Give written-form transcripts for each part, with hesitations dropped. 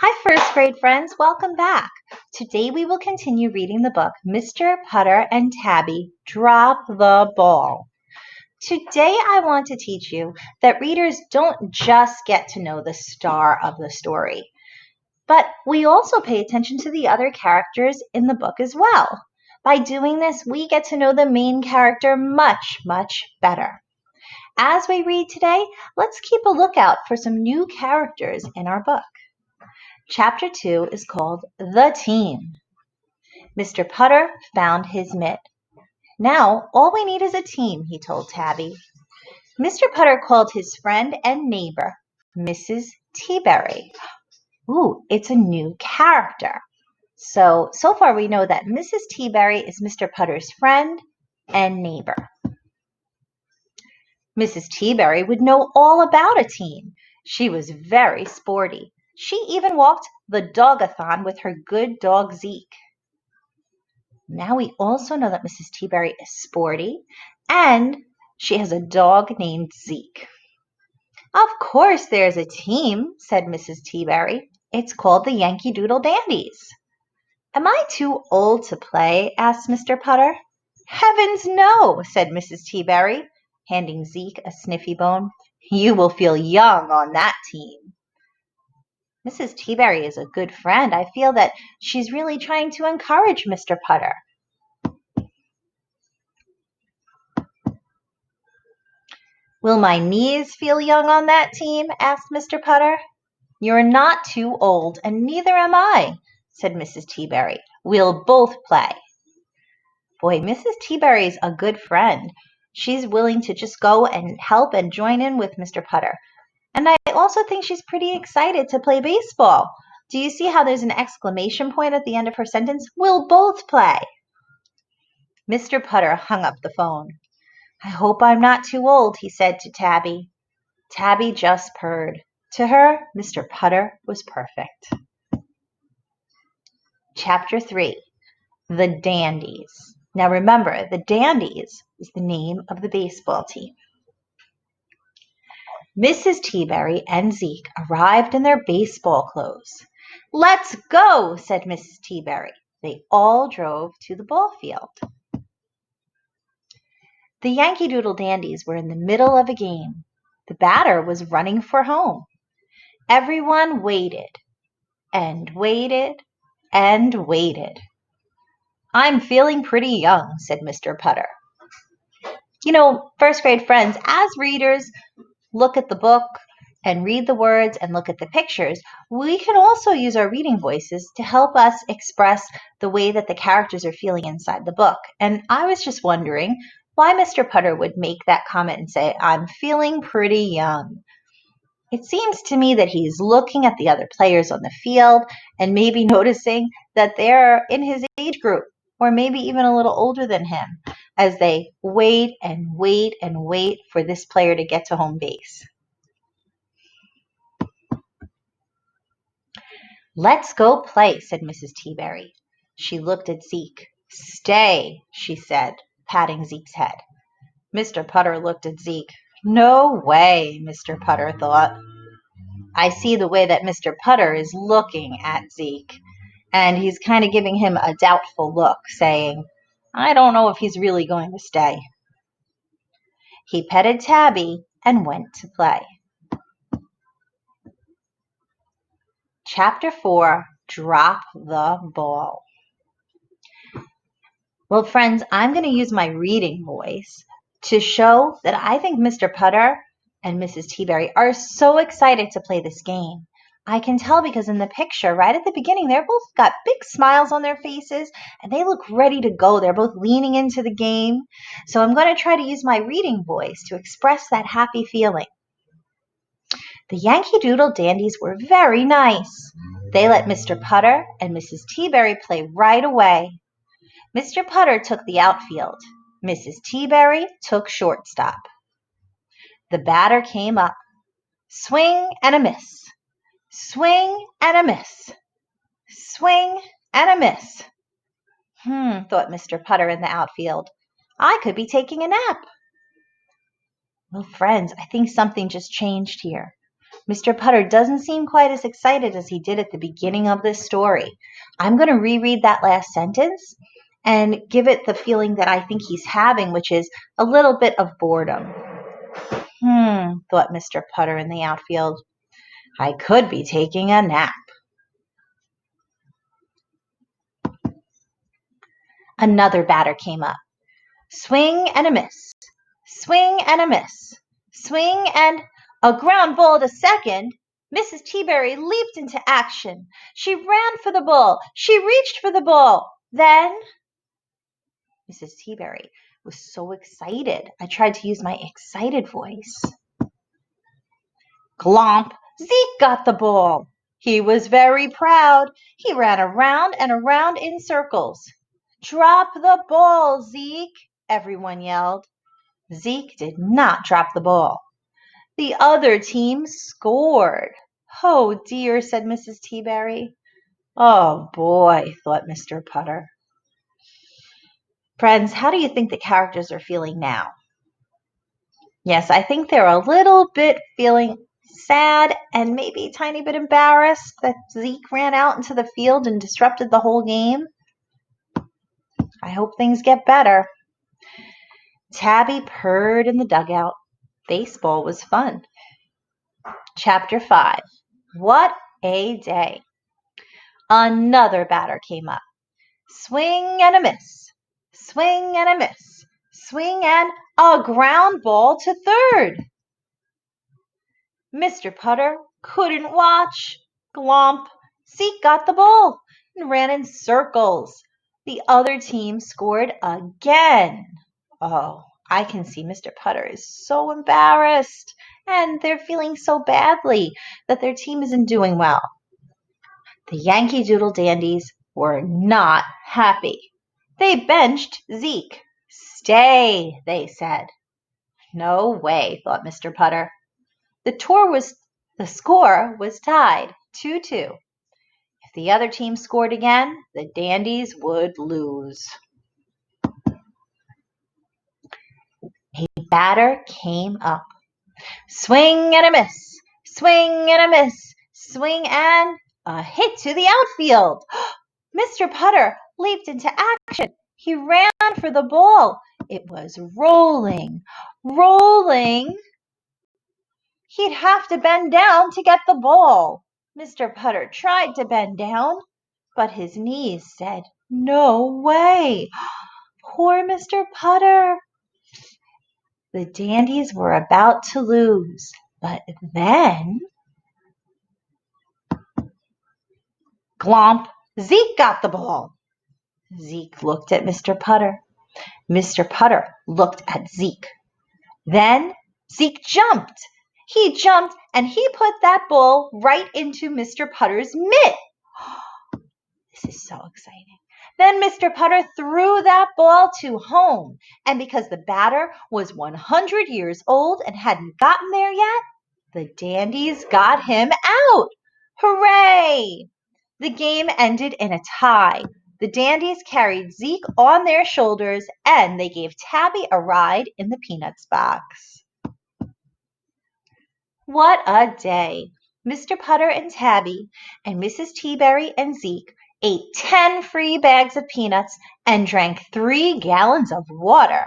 Hi, first grade friends. Welcome back. Today we will continue reading the book, Mr. Putter and Tabby Drop the Ball. Today I want to teach you that readers don't just get to know the star of the story, but we also pay attention to the other characters in the book as well. By doing this, we get to know the main character much, much better. As we read today, let's keep a lookout for some new characters in our book. Chapter 2 is called The Team. Mr. Putter found his mitt. Now, all we need is a team, he told Tabby. Mr. Putter called his friend and neighbor, Mrs. Teaberry. Ooh, it's a new character. So far we know that Mrs. Teaberry is Mr. Putter's friend and neighbor. Mrs. Teaberry would know all about a team. She was very sporty. She even walked the dog-a-thon with her good dog Zeke. Now we also know that Mrs. Teaberry is sporty and she has a dog named Zeke. Of course there's a team, said Mrs. Teaberry. It's called the Yankee Doodle Dandies. Am I too old to play? Asked Mr. Putter. Heavens no, said Mrs. Teaberry, handing Zeke a sniffy bone. You will feel young on that team. Mrs. Teaberry is a good friend. I feel that she's really trying to encourage Mr. Putter. Will my knees feel young on that team? Asked Mr. Putter. You're not too old, and neither am I, said Mrs. Teaberry. We'll both play. Boy, Mrs. Teaberry's a good friend. She's willing to just go and help and join in with Mr. Putter. And I also think she's pretty excited to play baseball. Do you see how there's an exclamation point at the end of her sentence? We'll both play. Mr. Putter hung up the phone. I hope I'm not too old, he said to Tabby. Tabby just purred. To her, Mr. Putter was perfect. Chapter 3, The Dandies. Now remember, the Dandies is the name of the baseball team. Mrs. Teaberry and Zeke arrived in their baseball clothes. Let's go, said Mrs. Teaberry. They all drove to the ball field. The Yankee Doodle Dandies were in the middle of a game. The batter was running for home. Everyone waited and waited and waited. I'm feeling pretty young, said Mr. Putter. First grade friends, as readers look at the book and read the words and look at the pictures, we can also use our reading voices to help us express the way that the characters are feeling inside the book. And I was just wondering why Mr. Putter would make that comment and say, I'm feeling pretty young. It seems to me that he's looking at the other players on the field and maybe noticing that they're in his age group or maybe even a little older than him as they wait and wait and wait for this player to get to home base. Let's go play, said Mrs. Teaberry. She looked at Zeke. Stay, she said, patting Zeke's head. Mr. Putter looked at Zeke. No way, Mr. Putter thought. I see the way that Mr. Putter is looking at Zeke, and he's kind of giving him a doubtful look, saying, I don't know if he's really going to stay. He petted Tabby and went to play. Chapter 4, Drop the Ball. Well, friends, I'm going to use my reading voice to show that I think Mr. Putter and Mrs. Teaberry are so excited to play this game. I can tell because in the picture, right at the beginning, they're both got big smiles on their faces and they look ready to go. They're both leaning into the game. So I'm going to try to use my reading voice to express that happy feeling. The Yankee Doodle Dandies were very nice. They let Mr. Putter and Mrs. Teaberry play right away. Mr. Putter took the outfield. Mrs. Teaberry took shortstop. The batter came up. Swing and a miss. Swing and a miss. Swing and a miss. Thought Mr. Putter in the outfield. I could be taking a nap. Well, friends, I think something just changed here. Mr. Putter doesn't seem quite as excited as he did at the beginning of this story. I'm going to reread that last sentence and give it the feeling that I think he's having, which is a little bit of boredom. Thought Mr. Putter in the outfield. I could be taking a nap. Another batter came up. Swing and a miss. Swing and a miss. Swing and a ground ball to second. Mrs. Teaberry leaped into action. She ran for the ball. She reached for the ball. Then Mrs. Teaberry was so excited. I tried to use my excited voice. Glomp! Zeke got the ball. He was very proud. He ran around and around in circles. Drop the ball, Zeke, everyone yelled. Zeke did not drop the ball. The other team scored. Oh dear, said Mrs. Teaberry. Oh boy, thought Mr. Putter. Friends, how do you think the characters are feeling now? Yes, I think they're a little bit feeling sad and maybe a tiny bit embarrassed that Zeke ran out into the field and disrupted the whole game. I hope things get better. Tabby purred in the dugout. Baseball was fun. Chapter 5. What a day. Another batter came up. Swing and a miss. Swing and a miss. Swing and a ground ball to third. Mr. Putter couldn't watch. Glomp. Zeke got the ball and ran in circles. The other team scored again. Oh, I can see Mr. Putter is so embarrassed, and they're feeling so badly that their team isn't doing well. The Yankee Doodle Dandies were not happy. They benched Zeke. Stay, they said. No way, thought Mr. Putter. The score was tied 2-2. If the other team scored again, the Dandies would lose. A batter came up. Swing and a miss. Swing and a miss. Swing and a hit to the outfield. Mr. Putter leaped into action. He ran for the ball. It was rolling, rolling. He'd have to bend down to get the ball. Mr. Putter tried to bend down, but his knees said, no way. Poor Mr. Putter. The Dandies were about to lose, but then Glomp! Zeke got the ball. Zeke looked at Mr. Putter. Mr. Putter looked at Zeke. Then Zeke jumped. He jumped and he put that ball right into Mr. Putter's mitt. This is so exciting. Then Mr. Putter threw that ball to home. And because the batter was 100 years old and hadn't gotten there yet, the Dandies got him out. Hooray! The game ended in a tie. The Dandies carried Zeke on their shoulders and they gave Tabby a ride in the Peanuts box. What a day! Mr. Putter and Tabby and Mrs. Teaberry and Zeke ate 10 free bags of peanuts and drank 3 gallons of water.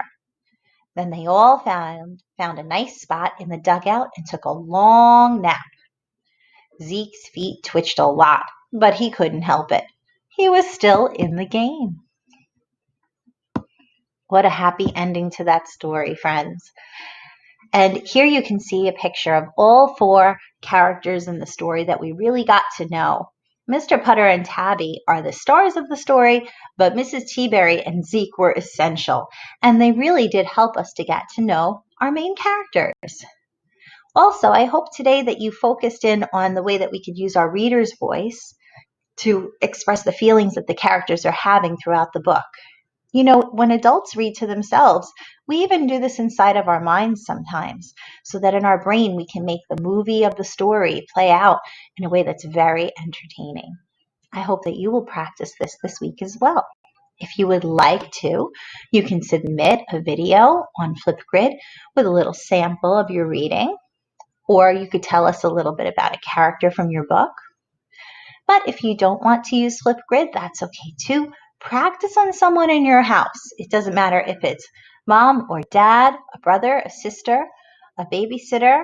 Then they all found a nice spot in the dugout and took a long nap. Zeke's feet twitched a lot, but he couldn't help it. He was still in the game. What a happy ending to that story, friends. And here you can see a picture of all 4 characters in the story that we really got to know. Mr. Putter and Tabby are the stars of the story, but Mrs. Teaberry and Zeke were essential, and they really did help us to get to know our main characters. Also, I hope today that you focused in on the way that we could use our reader's voice to express the feelings that the characters are having throughout the book. You know, when adults read to themselves, we even do this inside of our minds sometimes, so that in our brain we can make the movie of the story play out in a way that's very entertaining. I hope that you will practice this week as well. If you would like to, you can submit a video on Flipgrid with a little sample of your reading. or you could tell us a little bit about a character from your book. But if you don't want to use Flipgrid, that's okay too. Practice on someone in your house. It doesn't matter if it's mom or dad, a brother, a sister, a babysitter,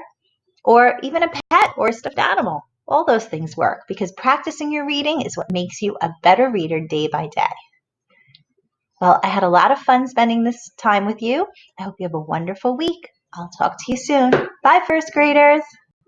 or even a pet or a stuffed animal. All those things work because practicing your reading is what makes you a better reader day by day. Well, I had a lot of fun spending this time with you. I hope you have a wonderful week. I'll talk to you soon. Bye, first graders.